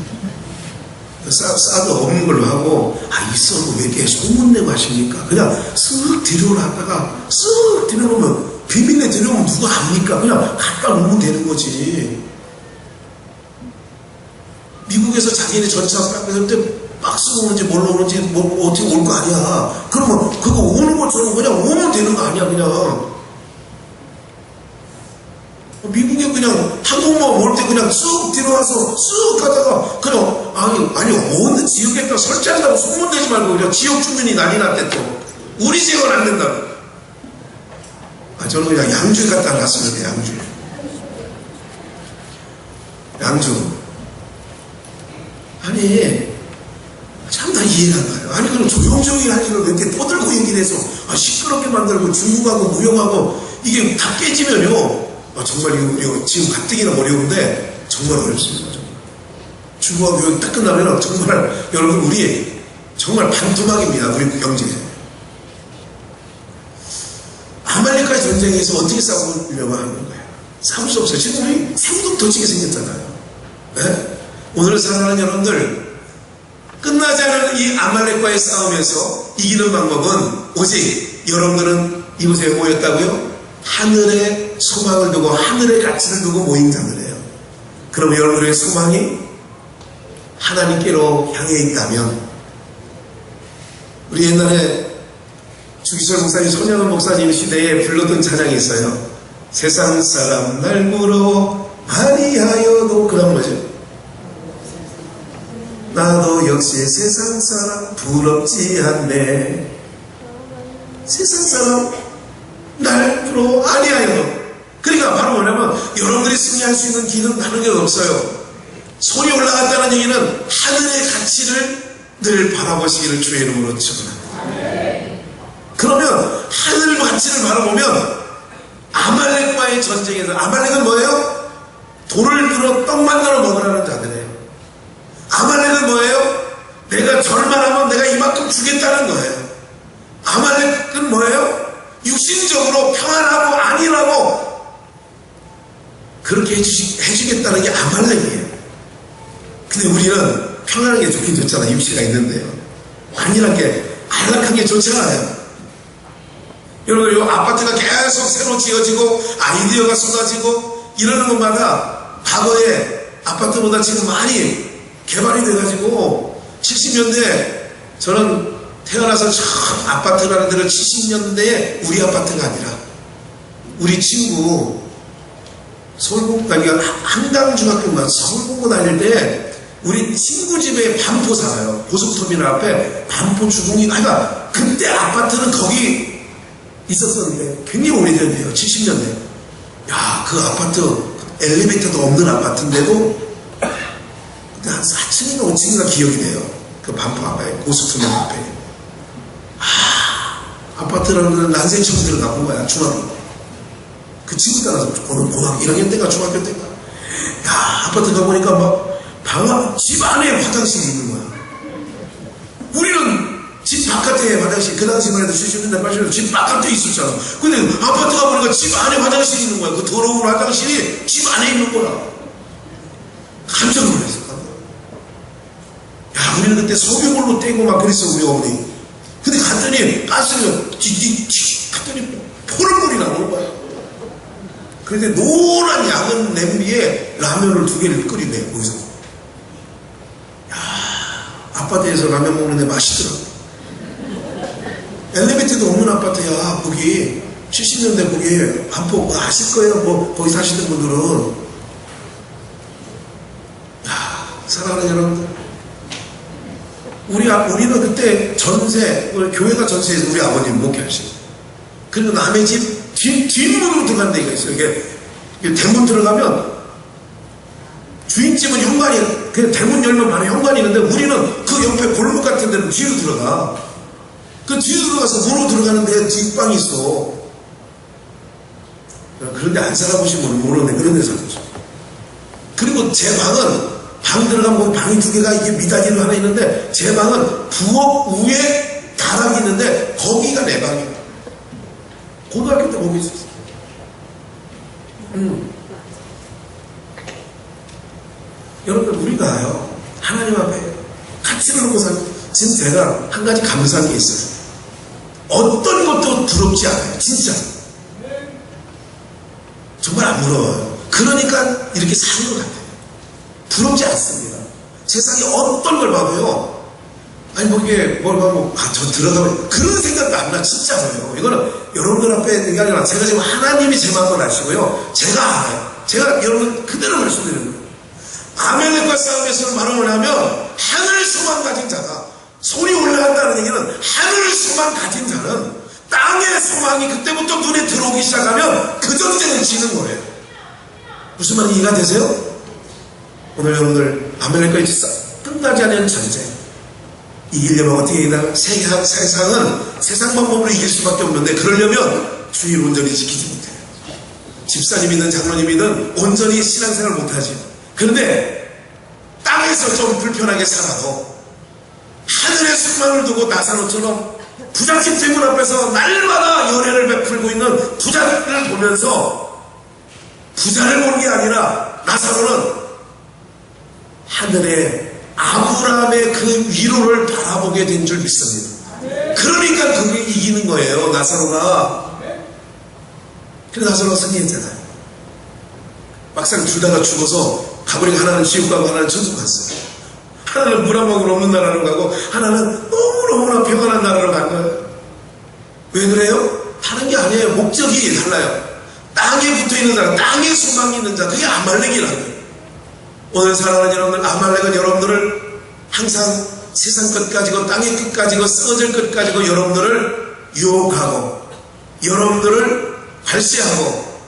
싸도 없는 걸로 하고 있어 왜 이렇게 소문내고 하십니까? 그냥 쓱 들여놨다가 쓱 들여놓으면 비밀내 들여오면 누가 압니까? 그냥 갖다 놓으면 되는 거지. 미국에서 자기네 전차 뺏을 때 박스 오는지 뭘로 오는지 어떻게 올 거 아니야. 그러면 그거 오는 것처럼 그냥 오면 되는 거 아니야. 그냥 미국에 그냥 한국만 올 때 그냥 쑥 들어와서 쑥 가다가 그냥 아니 어느 지역에다 설치한다고 소문내지 말고 그냥 지역 주민이 난리 났대. 또 우리 지역은 안 된다고. 저는 그냥 양주에 갔다 왔습니다. 양주. 아니 참 다 이해가 안 가요. 아니 그럼 조용조용히 하시면 왜 이렇게 떠들고 얘기를 해서 시끄럽게 만들고 중국하고 무용하고 이게 다 깨지면요 정말 이거 지금 가뜩이나 어려운데 정말 어렵습니다. 정말. 중국하고 교육 딱 끝나면 정말 여러분 우리 정말 반토막입니다. 우리 경제. 아말렉과의 전쟁에서 어떻게 싸우려고 하는 거예요? 싸울 수 없어요. 지금 우리 생동 터지게 생겼잖아요. 네? 오늘 사랑하는 여러분들, 끝나지 않은 이 아말렉과의 싸움에서 이기는 방법은 오직 여러분들은 이곳에 모였다고요? 하늘의 소망을 두고 하늘의 가치를 두고 모인 자들이에요. 그럼 여러분들의 소망이 하나님께로 향해 있다면, 우리 옛날에 주기철 목사님, 손영은 목사님 시대에 불렀던 찬양이 있어요. 세상 사람 날 물어 아니하여도, 그런 거죠. 나도 역시 세상 사람 부럽지 않네. 세상 사람 날 부러워 아니하여. 그러니까 바로 뭐냐면 여러분들이 승리할 수 있는 길은 다른 게 없어요. 손이 올라갔다는 얘기는 하늘의 가치를 늘 바라보시기를 주의 이름으로 축원합니다. 그러면 하늘 가치를 바라보면 아말렉과의 전쟁에서, 아말렉은 뭐예요? 돌을 들어 떡 만들어 먹으라는 자들이에요. 아말렉은 뭐예요? 내가 절만하면 내가 이만큼 주겠다는 거예요. 아말렉은 뭐예요? 육신적으로 평안하고 안일하고 그렇게 해주겠다는 게 아말렉이에요. 근데 우리는 평안한 게 좋긴 좋잖아. 육시가 있는데요. 안일하게 안락한 게 좋잖아요. 여러분, 요 아파트가 계속 새로 지어지고 아이디어가 쏟아지고 이러는 것마다 과거에 아파트보다 지금 많이 개발이 돼가지고 70년대 저는 태어나서 처음 아파트라는 데를 70년대에 우리 아파트가 아니라 우리 친구 서울공고 한강중학교만 서울공고 다닐 때 우리 친구 집에 반포 살아요. 고속터미널 앞에 반포 주공이 하여간 그때 아파트는 거기 있었었는데 굉장히 오래전이에요. 70년대. 야, 그 아파트 엘리베이터도 없는 아파트인데도 그때 한 4층인가 5층인가 기억이 돼요. 그 반포 앞에 고속터미널 앞에. 아파트라는 데는 난생 처음 들어가본 거야. 중학교. 그 친구 따라서 고등학교 1학년 때가 중학교 때가. 야, 아파트 가보니까 막 집 안에 화장실이 있는 거야. 우리는 집 바깥에 화장실, 그 당시만 해도 70년대 80년대 집 바깥에 있었잖아. 근데 아파트 가보니까 집 안에 화장실이 있는 거야. 그 더러운 화장실이 집 안에 있는 거야. 깜짝 놀랐어. 야, 우리는 그때 소규모로 떼고 막 그랬어, 우리 어머니. 근데 갔더니 가스가 갔더니 포름물이 나오는 거야. 그런데 노란 양은 냄비에 라면을 2개를 끓이네, 거기서. 야, 아파트에서 라면 먹는데 맛있더라고. 엘리베이터도 없는 아파트야. 거기 70년대 거기 반포 아실 거예요. 뭐 거기 사시는 분들은. 야, 사랑하는 여러분들, 우리는 그때 전세, 우리 교회가 전세에서 우리 아버님 목회하시고, 그리고 남의 집 뒷문으로 들어가는 데가 있어요. 이게 대문 들어가면 주인집은 현관이, 그냥 대문 열면 바로 현관이 있는데 우리는 그 옆에 골목 같은 데는 뒤로 들어가. 그 뒤로 들어가서 문으로 들어가는 데 뒷방이 있어. 그런데 안 살아보시면 모르는데 그런 데 살았죠. 그리고 제 방은 방 들어가면 방이 2개가 이게 미닫이로 하나 있는데 제 방은 부엌 위에 다락이 있는데 거기가 내 방이에요. 고등학교 때 거기 있었어요. 여러분, 우리가요 하나님 앞에 가치를 놓고 살고, 지금 제가 한 가지 감사한 게 있어요. 어떤 것도 부럽지 않아요. 진짜 정말 안 부러워요. 그러니까 이렇게 사는 것 같아요. 부럽지 않습니다. 세상에 어떤 걸 봐도요, 아니 뭐 이게 뭘 봐도 저 들어가면 그런 생각도 안 나. 진짜로요. 이거는 여러분들 앞에 있는 게 아니라 제가 지금 하나님이 제 마음을 아시고요, 제가 알아요. 제가 여러분 그대로 말씀드리는 거예요. 아멜렉과 싸움에서는 바로 뭐냐면 하늘 소망 가진 자가, 손이 올라간다는 얘기는 하늘 소망 가진 자는 땅의 소망이 그때부터 눈에 들어오기 시작하면 그 전쟁은 지는 거예요. 무슨 말인지 이해가 되세요? 오늘 여러분들 아멜렉과 끝나지 않는 전쟁 이기려면 어떻게 이기나? 세상은 세상 방법으로 이길 수밖에 없는데 그러려면 주의를 온전히 지키지 못해요. 집사님이든 장로님이든 온전히 신앙생활을 못하지. 그런데 땅에서 좀 불편하게 살아도 하늘의 소망을 두고 나사로처럼 부잣집 대문 앞에서 날마다 연애를 베풀고 있는 부자를 보면서 부자를 보는 게 아니라 나사로는 하늘의 아브라함의 그 위로를 바라보게 된 줄 믿습니다. 그러니까 그게 이기는 거예요. 나사로가. 그래서 나사로가 승리했잖아요. 막상 둘 다 죽어서 가보니까 하나는 지옥 가고 하나는 천국 갔어요. 하나는 물 한 방울 없는 나라로 가고 하나는 너무너무나 평안한 나라로 간 거예요. 왜 그래요? 다른 게 아니에요. 목적이 달라요. 땅에 붙어있는 자, 땅에 소망이 있는 자, 그게 아말렉이라는 거예요. 오늘 사랑하는 여러분들, 아말렉은 여러분들을 항상 세상 끝 가지고 땅의 끝 가지고 쓰러질 끝 가지고 여러분들을 유혹하고 여러분들을 발시하고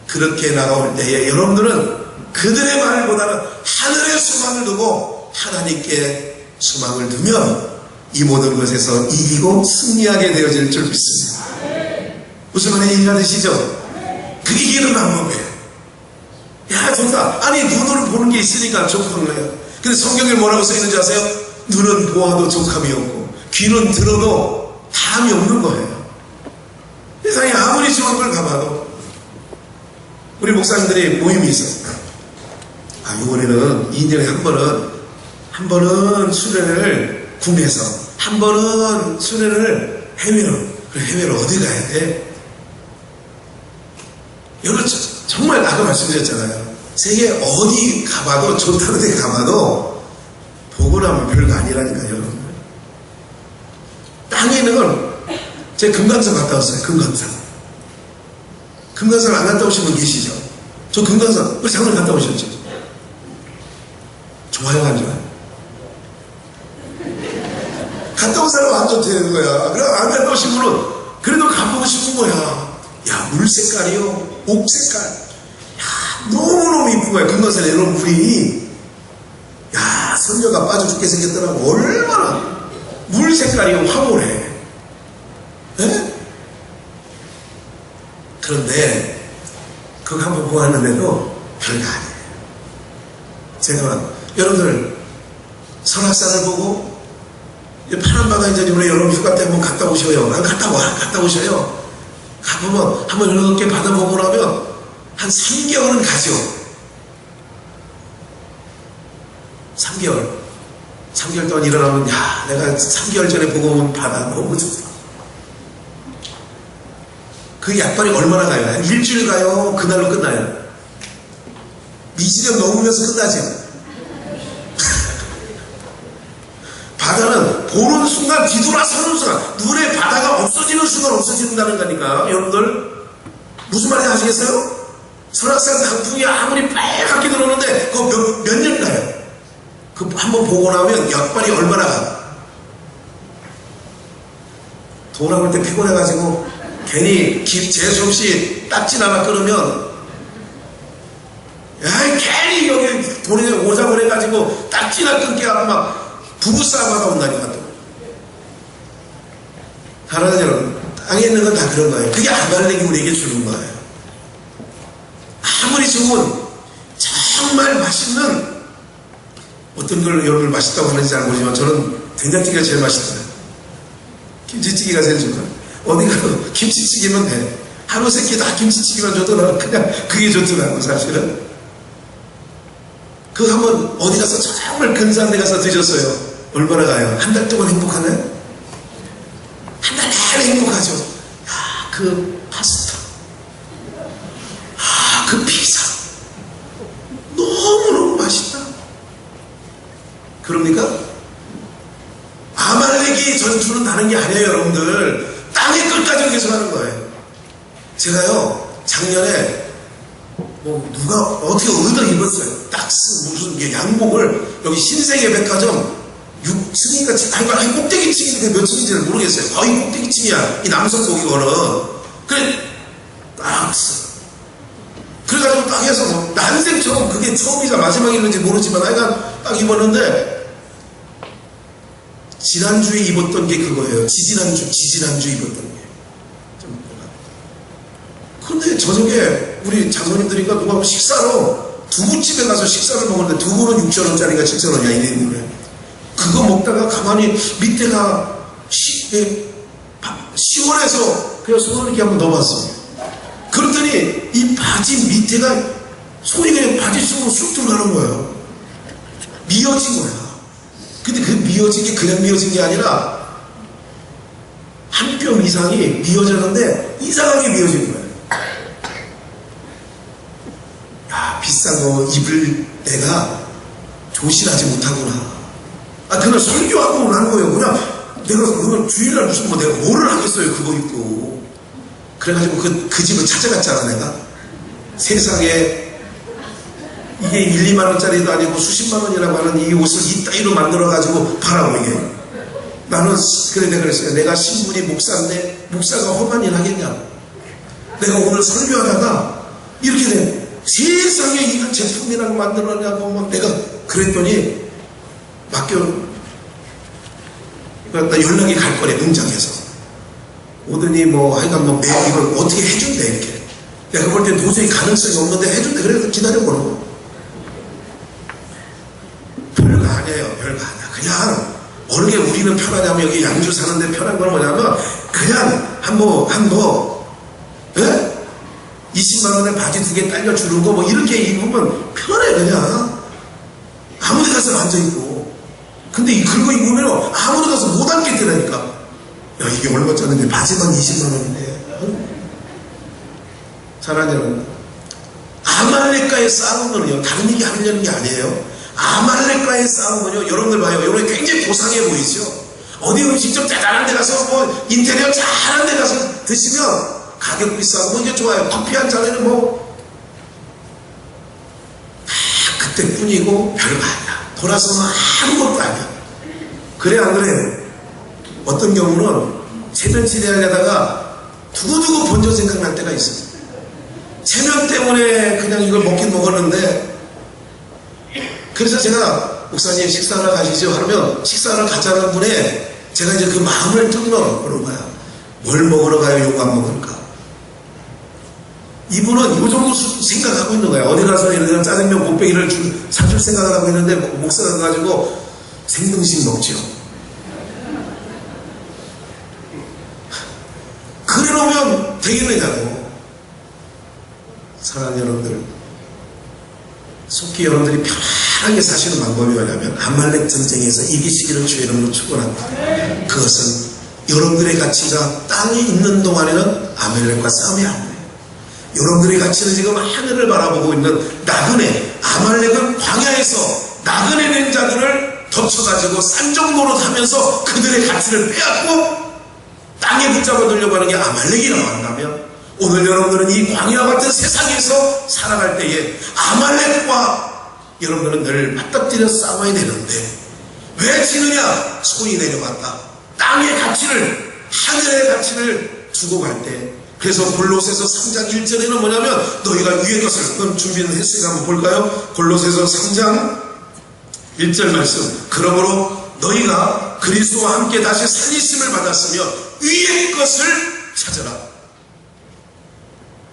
그렇게 나가올 때에 여러분들은 그들의 말보다는 하늘의 소망을 두고 하나님께 소망을 두면 이 모든 것에서 이기고 승리하게 되어질 줄 믿습니다. 무슨 말인지 이해가 되시죠? 그게 이기는 방법이에요. 야, 좋다. 아니, 눈으로 보는 게 있으니까 족한 거예요. 근데 성경에 뭐라고 써있는지 아세요? 눈은 보아도 족함이 없고, 귀는 들어도 다함이 없는 거예요. 세상에 아무리 좋은 걸 가봐도. 우리 목사님들이 모임이 있었어요. 아, 이번에는 2년에 한 번은 수련회를 국내에서, 한 번은 수련회를 해외로. 그래, 해외로 어디 가야 돼? 여러분, 정말 아까 말씀드렸잖아요. 세계 어디 가봐도, 좋다는 데 가봐도, 보고 나면 별거 아니라니까요, 여러분들. 땅에 있는 건, 제가 금강산 갔다 왔어요, 금강산. 금강산 안 갔다 오신 분 계시죠? 저 금강산, 우리 장로님 갔다 오셨죠? 좋아요, 안 좋아요? 갔다 온 사람은 안 좋다는 거야. 그래, 안 갔다 오신 분은 그래도 가보고 싶은 거야. 야, 물 색깔이요, 옥 색깔. 야, 너무너무 이쁜 거야. 금강산에 이런 물이. 야, 선녀가 빠져 죽게 생겼더라고. 얼마나 물 색깔이 황홀해. 에? 그런데 그거 한번 보았는데도 별거 아니에요. 제가 여러분들 설악산을 보고 파란바다 이제 우리 여러분 휴가 때 한번 갔다 오셔요. 갔다 오셔요. 가보면 한번 이렇게 바다 보고 나면 한 3개월은 가죠. 3개월 동안 일어나면, 야, 내가 3개월 전에 보고 온 바다 너무 좋다. 그 약발이 얼마나 가요? 한 일주일 가요? 그날로 끝나요? 미지경 넘으면서 끝나죠? 바다는 보는 순간, 뒤돌아서는 순간, 눈에 바다가 없어지는 순간 없어진다는 거니까, 여러분들, 무슨 말인지 아시겠어요? 설악산 강풍이 아무리 빨갛게 들어오는데, 그거 몇 년 가요? 그 한번 보고 나면 약발이 얼마나 가? 돌아올 때 피곤해가지고, 괜히 재수없이 딱지 하나 끊으면, 야, 괜히 여기 돈에 오자고 해가지고 딱지나 끊게 하고 막 부부싸움 하다 온다니까 또. 하나님 여러분, 땅에 있는 건 다 그런 거예요. 그게 아말렉이 우리에게 주는 거예요. 아무리 좋은 정말 맛있는, 어떤 걸 여러분 맛있다고 하는지 잘 모르지만 저는 된장찌개가 제일 맛있더라고요. 김치찌개가 제일 좋아요. 어디 가도 김치찌개면 돼. 하루 세끼 다 김치찌개만 줘도 나는 그냥 그게 좋더라고, 사실은. 그거 한번 어디 가서 정말 근사한 데 가서 드셨어요. 얼마나 가요? 한 달 동안 행복하나요? 한 달 내내 행복하죠. 야, 그 파스타. 아, 그 피자. 너무너무 맛있다. 그럽니까? 아말렉이 전투는 다른 게 아니에요, 여러분들. 땅의 끝까지 계속하는 거예요. 제가요, 작년에 누가 어떻게 얻어 입었어요. 무슨 양복을 여기 신세계 백화점 6층인가 아니 꼭대기층인데 몇 층인지는 모르겠어요. 거의 꼭대기층이야, 이 남성복이거든. 그래 딱 써. 그래가지고 딱 해서 뭐 난생처럼, 그게 처음이자 마지막이었는지 모르지만 하여간 딱 입었는데, 지난주에 입었던 게 그거예요. 지지난주 입었던 게. 근데 저녁에 우리 장모님들이니까 누가 식사로 두부집에 가서 식사를 먹었는데, 두부는 6,000원짜리가 7,000원이야, 이랬는데. 그거 먹다가 가만히 밑에가 시원해서 그냥 손을 이렇게 한번 넣어봤어요. 그랬더니 이 바지 밑에가 손이 그냥 바지 속으로 쑥 들어가는 거예요. 미어진 거야. 근데 그 미어진 게 그냥 미어진 게 아니라 한 뼘 이상이 미어졌는데 이상하게 미어진 거예요. 야, 비싼 거 입을 내가 조심하지 못하구나. 아, 그날 설교하고 난 거예요. 그냥 내가 그걸 주일날 무슨 뭐 내가 뭐를 하겠어요, 그거 입고. 그래가지고 그 집을 찾아갔잖아, 내가. 세상에 이게 1, 2만 원짜리도 아니고 수십만 원이라고 하는 이 옷을 이 따위로 만들어가지고 팔아고, 이게. 나는, 그래, 내가 그랬어요. 내가 신분이 목사인데, 목사가 험한 일 하겠냐. 내가 오늘 설교하다가, 이렇게 돼. 세상에 이런 제품이라고 만들어냐고, 뭐 내가 그랬더니, 나 연락이 갈 거래, 농장에서. 오더니 뭐, 하여간 뭐, 이걸 어떻게 해준대, 이렇게. 내가 볼 때 도저히 가능성이 없는데 해준대. 그래 기다려보는 거. 별거 아니에요. 별거 아니야. 그냥 어느 게 우리는 편하냐면, 여기 양주 사는데 편한 건 뭐냐면 그냥 예? 20만원에 바지 2개 딸려주는 거 뭐 이렇게 입으면 편해. 그냥 아무 데 가서 앉아있고. 근데 그거 입으면 아무 데 가서 못 앉겠더라니까. 야, 이게 얼마짜리인데 바지만 20만원인데. 사랑하는 여러분, 아말렉과의 싸움은요 다른 얘기 하려는 게 아니에요. 아말렉과의 싸움은요, 여러분들 봐요. 여러분이 굉장히 고상해 보이죠. 어디 음식점 짜잘한 데 가서 뭐 인테리어 잘한 데 가서 드시면 가격 비싸고 뭐 이게 좋아요. 커피 한 잔에는 뭐 그때뿐이고 별거 아니야. 돌아서면 아무것도 아니야. 그래 안 그래요? 어떤 경우는 체면치레 하려다가 두고두고 번져 생각날 때가 있어요. 체면 때문에 그냥 이걸 먹긴 먹었는데, 그래서 제가 목사님 식사하러 가시죠 하면 식사하러 가자는 분에 제가 이제 그 마음을 뚫어 그런 거야. 뭘 먹으러 가요? 요거 안 먹을까? 이분은 이 정도 생각하고 있는 거야. 어디 가서 예를 들어 짜장면 곱빼기를 사줄 생각을 하고 있는데 목사가 가지고 생등심 먹죠. 그래 놓으면 되겠느냐고. 사랑하는 여러분들, 속히 여러분들이 편하게 사시는 방법이 뭐냐면 아말렉 전쟁에서 이기시기를 주의 이름으로 축원합니다. 그것은 여러분들의 가치가 땅에 있는 동안에는 아말렉과 싸움이 아니에요. 여러분들의 가치는 지금 하늘을 바라보고 있는 나그네, 아말렉은 광야에서 나그네 된 자들을 덮쳐가지고 싼정노릇 하면서 그들의 가치를 빼앗고 땅에 붙잡아 두려고 하는 게 아말렉이라고 한다면, 오늘 여러분들은 이 광야 같은 세상에서 살아갈 때에 아말렉과 여러분들은 늘 맞닥뜨려 싸워야 되는데, 왜 지느냐? 손이 내려갔다. 땅의 가치를, 하늘의 가치를 두고 갈 때. 그래서 골로새서 3장 1절에는 뭐냐면, 너희가 위의 것을, 그럼 준비는 했으니까 한번 볼까요? 골로새서 3장 1절 말씀. 그러므로 너희가 그리스도와 함께 다시 살리심을 받았으며 위의 것을 찾아라.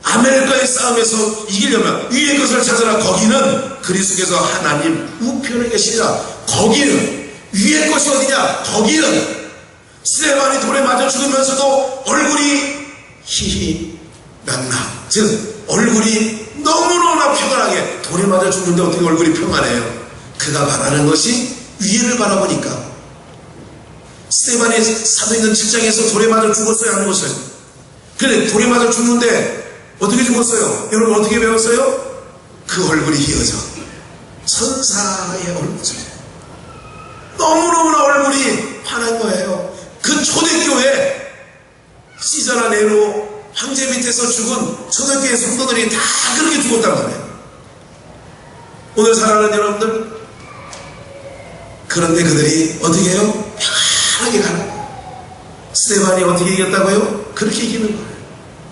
아멜과의 싸움에서 이기려면 위의 것을 찾아라. 거기는 그리스도께서 하나님 우편에 계시리라. 거기는 위의 것이 어디냐? 거기는 스데반이 돌에 맞아 죽으면서도 얼굴이 희희 낭낭, 즉 얼굴이 너무너무나 평안하게, 돌에 맞아 죽는데 어떻게 얼굴이 평안해요? 그가 바라는 것이 위를 바라보니까. 스데반이 사도행전 7장에서 돌에 맞아 죽었어요, 안 죽었어요? 그래, 돌에 맞아 죽는데 어떻게 죽었어요? 여러분 어떻게 배웠어요? 그 얼굴이 희어져. 천사의 얼굴이. 너무너무나 얼굴이 환한 거예요. 그 초대교회 시저나 네로 황제 밑에서 죽은 초대교회 성도들이 다 그렇게 죽었단 말이에요. 오늘 사랑하는 여러분들, 그런데 그들이 어떻게 해요? 편하게 가는 거예요. 스데반이 어떻게 이겼다고요? 그렇게 이기는 거예요.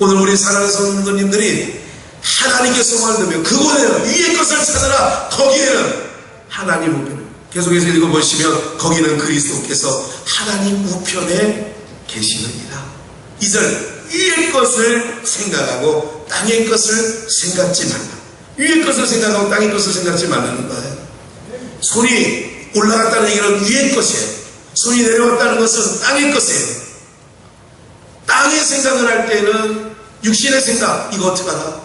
오늘 우리 사랑하는 성도님들이 하나님께서 말씀하며 그곳에는 위의 것을 찾아라. 거기에는 하나님 우편에, 계속해서 읽어보시면 거기는 그리스도께서 하나님 우편에 계시느니라. 2절, 위의 것을 생각하고 땅의 것을 생각지 말라. 위의 것을 생각하고 땅의 것을 생각지 말라는 거예요. 손이 올라갔다는 얘기는 위의 것이에요. 손이 내려왔다는 것은 땅의 것이에요. 땅의 생각을 할 때는 육신의 생각, 이거 어떡하나?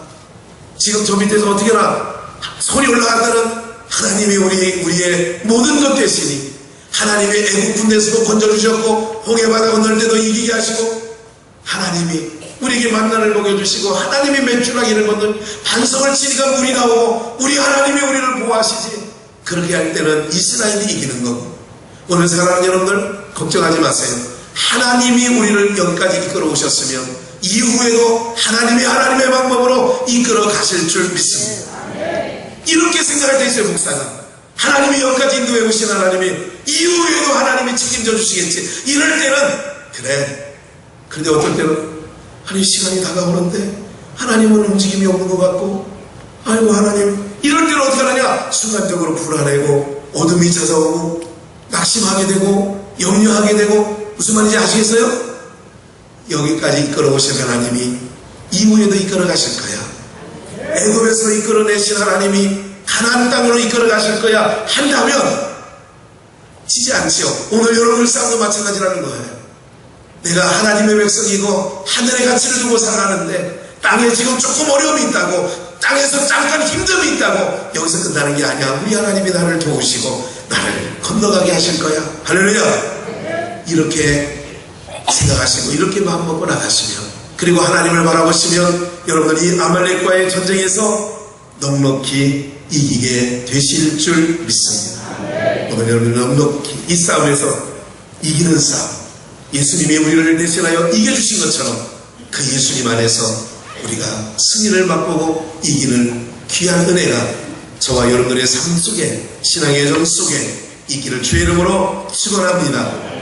지금 저 밑에서 어떻게 하나? 손이 올라갔다는 하나님이 우리의 모든 것 되시니, 하나님이 애국 군대에서도 건져주셨고 홍해바다 건널 때도 이기게 하시고, 하나님이 우리에게 만나를 먹여주시고, 하나님이 맷줄하기를 걷는 반석을 치니까 물이 나오고, 우리 하나님이 우리를 보호하시지. 그렇게 할 때는 이스라엘이 이기는 거고. 오늘 사랑하는 여러분들, 걱정하지 마세요. 하나님이 우리를 여기까지 이끌어 오셨으면 이후에도 하나님의 방법으로 이끌어 가실 줄 믿습니다. 이렇게 생각할 때 있어요. 목사가 하나님이 여기까지 인도해 오신 하나님이 이후에도 하나님이 책임져 주시겠지. 이럴 때는 그래. 그런데 어떨 때는 아니 시간이 다가오는데 하나님은 움직임이 없는 것 같고, 아이고 하나님, 이럴 때는 어떻게 하느냐? 순간적으로 불안해고 어둠이 찾아오고 낙심하게 되고 염려하게 되고. 무슨 말인지 아시겠어요? 여기까지 이끌어 오신 하나님이 이후에도 이끌어 가실 거야. 애굽에서 이끌어내신 하나님이 가나안 땅으로 이끌어 가실 거야 한다면 지지 않지요. 오늘 여러분의 싸움도 마찬가지라는 거예요. 내가 하나님의 백성이고 하늘의 가치를 두고 살아가는데 땅에 지금 조금 어려움이 있다고, 땅에서 잠깐 힘듦이 있다고 여기서 끝나는 게 아니야. 우리 하나님이 나를 도우시고 나를 건너가게 하실 거야. 할렐루야. 이렇게 생각하시고 이렇게 마음먹고 나가시면, 그리고 하나님을 바라보시면 여러분들이 아말렉과의 전쟁에서 넉넉히 이기게 되실 줄 믿습니다. 오늘 여러분 넉넉히 이 싸움에서 이기는 싸움, 예수님이 우리를 대신하여 이겨주신 것처럼 그 예수님 안에서 우리가 승리를 맛보고 이기는 귀한 은혜가 저와 여러분들의 삶 속에, 신앙의 정 속에 있기를 주의 이름으로 축원합니다.